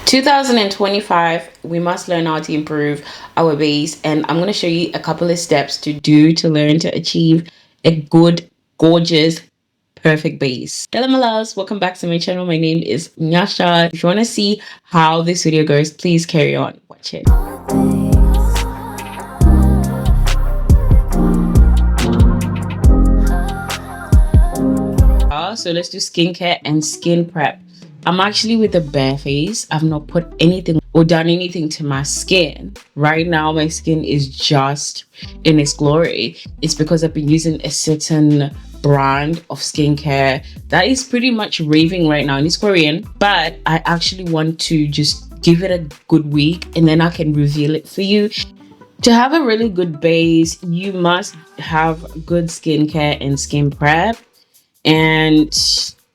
2025, we must learn how to improve our base, and I'm going to show you a couple of steps to do to learn to achieve a good, gorgeous, perfect base. Hello my loves, welcome back to my channel. My name is Nyasha. If you want to see how this video goes, please carry on watching. So let's do skincare and skin prep. I'm actually with a bare face. I've not put anything or done anything to my skin. Right now, my skin is just in its glory. It's because I've been using a certain brand of skincare that is pretty much raving right now, and it's Korean. But I actually want to just give it a good week and then I can reveal it for you. To have a really good base, you must have good skincare and skin prep. And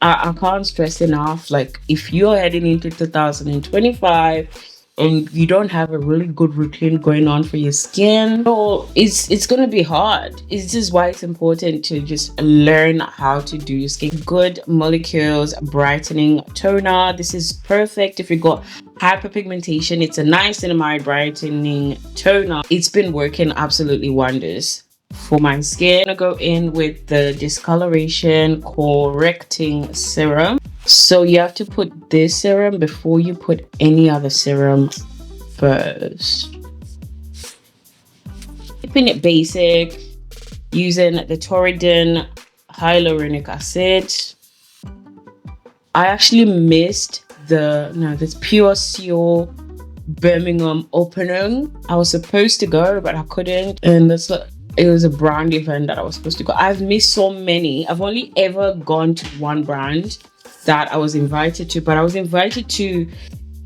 I can't stress enough, like if you're heading into 2025 and you don't have a really good routine going on for your skin, so it's gonna be hard. This is why it's important to just learn how to do your skin. Good molecules brightening toner. This is perfect if you got hyperpigmentation. It's a niacinamide brightening toner. It's been working absolutely wonders for my skin. I'm gonna go in with the discoloration correcting serum. So you have to put this serum before you put any other serum first. Keeping it basic, using the Toridin hyaluronic acid. I actually missed this Pure Seal Birmingham opening. I was supposed to go, but I couldn't, and that's like, it was a brand event that I was supposed to go. I've missed so many. I've only ever gone to one brand that I was invited to, but I was invited to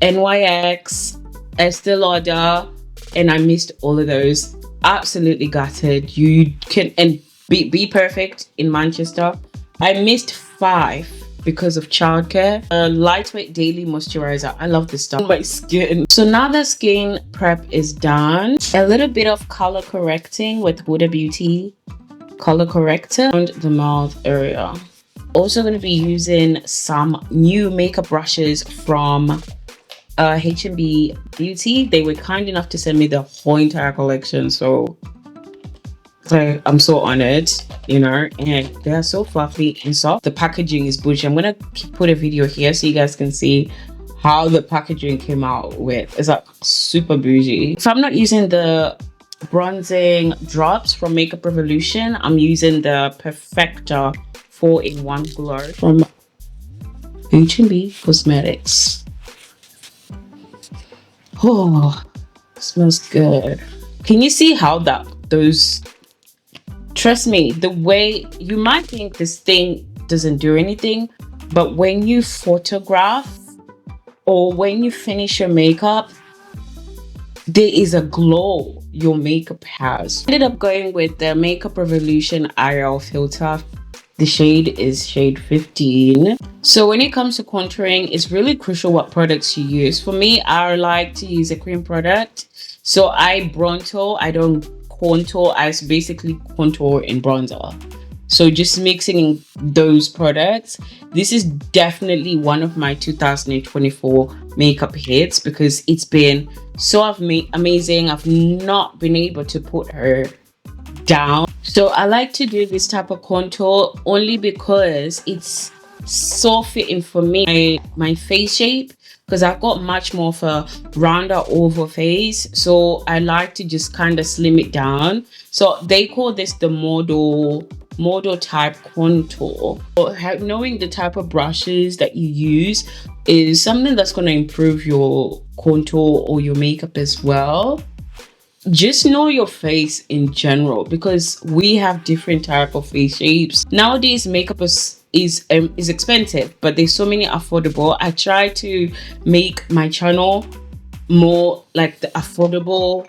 NYX, Estee Lauder, and I missed all of those. Absolutely gutted. You can and be perfect in Manchester. I missed 5 because of childcare. A lightweight daily moisturizer. I love this stuff on my skin. So now the skin prep is done. A little bit of color correcting with Huda Beauty color corrector around the mouth area. Also going to be using some new makeup brushes from H&B Beauty. They were kind enough to send me the whole entire collection, so I'm so honored, you know, and they are so fluffy and soft. The packaging is bougie. I'm gonna put a video here so you guys can see how the packaging came out with. It's like super bougie. If I'm not using the bronzing drops from Makeup Revolution, I'm using the Perfector 4-in-1 glow from H&B Cosmetics. Oh, smells good. Can you see how those, trust me, the way you might think this thing doesn't do anything, but when you photograph or when you finish your makeup, there is a glow your makeup has. I ended up going with the Makeup Revolution IRL filter. The shade is shade 15. So when it comes to contouring, it's really crucial what products you use. For me, I like to use a cream product. So I bronzer, I don't contour. I basically contour in bronzer. So just mixing those products. This is definitely one of my 2024 makeup hits because it's been so amazing. I've not been able to put her down. So I like to do this type of contour only because it's so fitting for me, my face shape, because I've got much more of a rounder oval face. So I like to just kind of slim it down. So they call this the model type contour. So knowing the type of brushes that you use is something that's going to improve your contour or your makeup as well. Just know your face in general, because we have different type of face shapes. Nowadays makeup is expensive, but there's so many affordable. I try to make my channel more like the affordable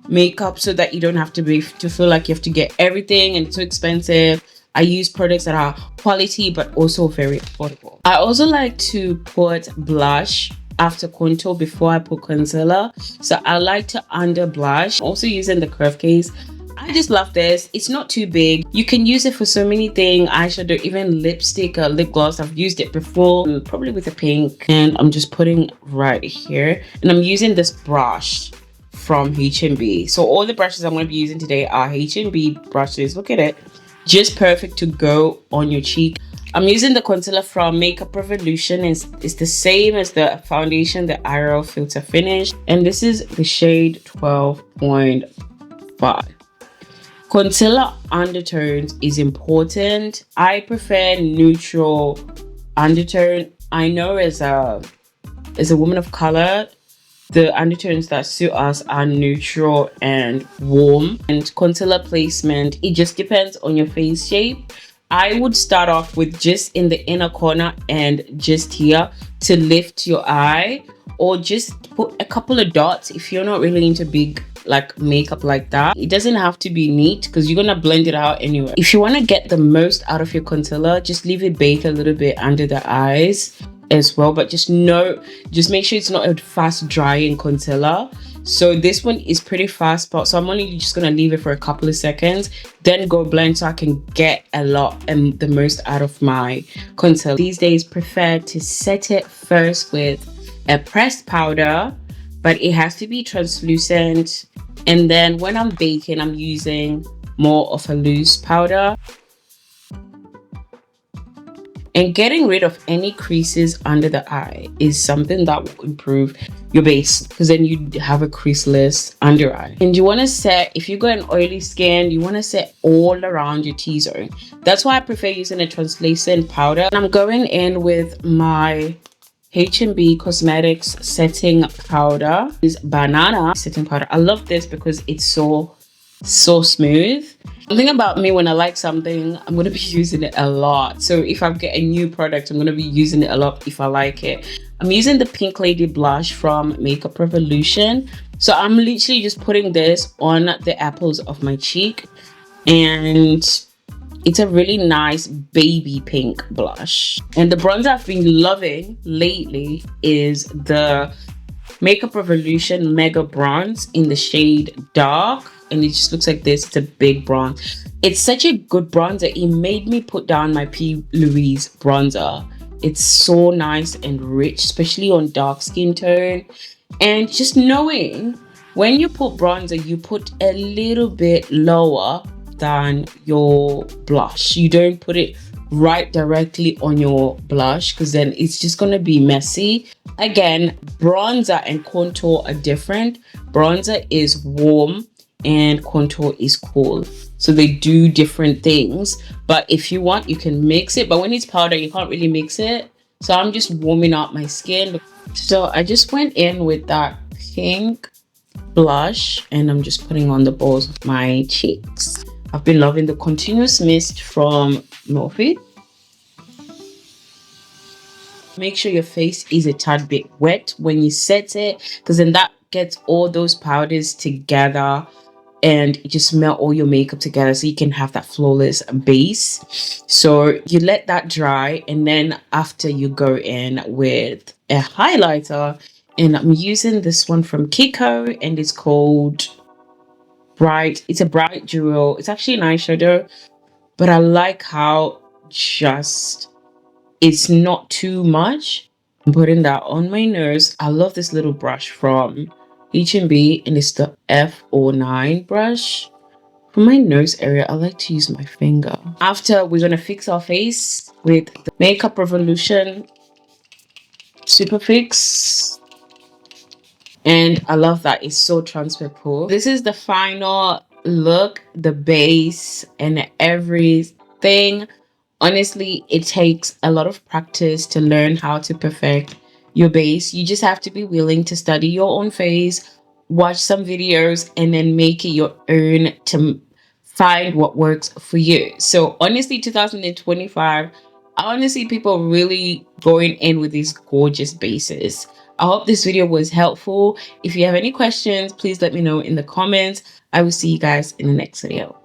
makeup so that you don't have to feel like you have to get everything and it's so expensive. I use products that are quality but also very affordable. I also like to put blush after contour before I put concealer. So I like to under blush. Also using the curve case, I just love this. It's not too big. You can use it for so many things. Eyeshadow, even lipstick, lip gloss. I've used it before, probably with a pink. And I'm just putting right here. And I'm using this brush from H&B. So all the brushes I'm going to be using today are H&B brushes. Look at it. Just perfect to go on your cheek. I'm using the concealer from Makeup Revolution. It's the same as the foundation, the Aerial Filter Finish. And this is the shade 12.5. Concealer undertones is important. I prefer neutral undertone. I know as a woman of color, the undertones that suit us are neutral and warm. And concealer placement, it just depends on your face shape. I would start off with just in the inner corner and just here to lift your eye, or just put a couple of dots if you're not really into big like makeup like that. It doesn't have to be neat because you're gonna blend it out anyway. If you want to get the most out of your concealer, just leave it bake a little bit under the eyes as well, but just make sure it's not a fast drying concealer. So this one is pretty fast, but so I'm only just gonna leave it for a couple of seconds, then go blend so I can get a lot and the most out of my concealer. These days prefer to set it first with a pressed powder, but it has to be translucent. And then when I'm baking, I'm using more of a loose powder. And getting rid of any creases under the eye is something that will improve your base, because then you have a creaseless under eye. And you want to set, if you got an oily skin, you want to set all around your T-zone. That's why I prefer using a translucent powder. And I'm going in with my H&B Cosmetics setting powder. This banana setting powder. I love this because it's so smooth. The thing about me, when I like something, I'm going to be using it a lot. So if I get a new product, I'm going to be using it a lot if I like it. I'm using the Pink Lady blush from Makeup Revolution. So I'm literally just putting this on the apples of my cheek. And it's a really nice baby pink blush. And the bronzer I've been loving lately is the Makeup Revolution Mega Bronze in the shade Dark. And it just looks like this. It's a big bronze. It's such a good bronzer. It made me put down my P. Louise bronzer. It's so nice and rich, especially on dark skin tone. And just knowing when you put bronzer, you put a little bit lower than your blush. You don't put it right directly on your blush because then it's just going to be messy. Again, bronzer and contour are different. Bronzer is warm and contour is cool, so they do different things. But if you want, you can mix it, but when it's powder you can't really mix it. So I'm just warming up my skin. So I just went in with that pink blush and I'm just putting on the balls of my cheeks. I've been loving the Continuous Mist from Morphe. Make sure your face is a tad bit wet when you set it, because then that gets all those powders together and you just melt all your makeup together so you can have that flawless base. So you let that dry, and then after you go in with a highlighter, and I'm using this one from Kiko and it's called Bright. It's a bright jewel. It's actually an eyeshadow, but I like how just it's not too much. I'm putting that on my nose. I love this little brush from H&B and it's the F09 brush. For my nose area, I like to use my finger. After, we're gonna fix our face with the Makeup Revolution Super Fix. And I love that it's so transfer proof. This is the final look, the base and everything. Honestly, it takes a lot of practice to learn how to perfect your base. You just have to be willing to study your own face, watch some videos, and then make it your own to find what works for you. So honestly, 2025, honestly, people really going in with these gorgeous bases. I hope this video was helpful. If you have any questions, please let me know in the comments. I will see you guys in the next video.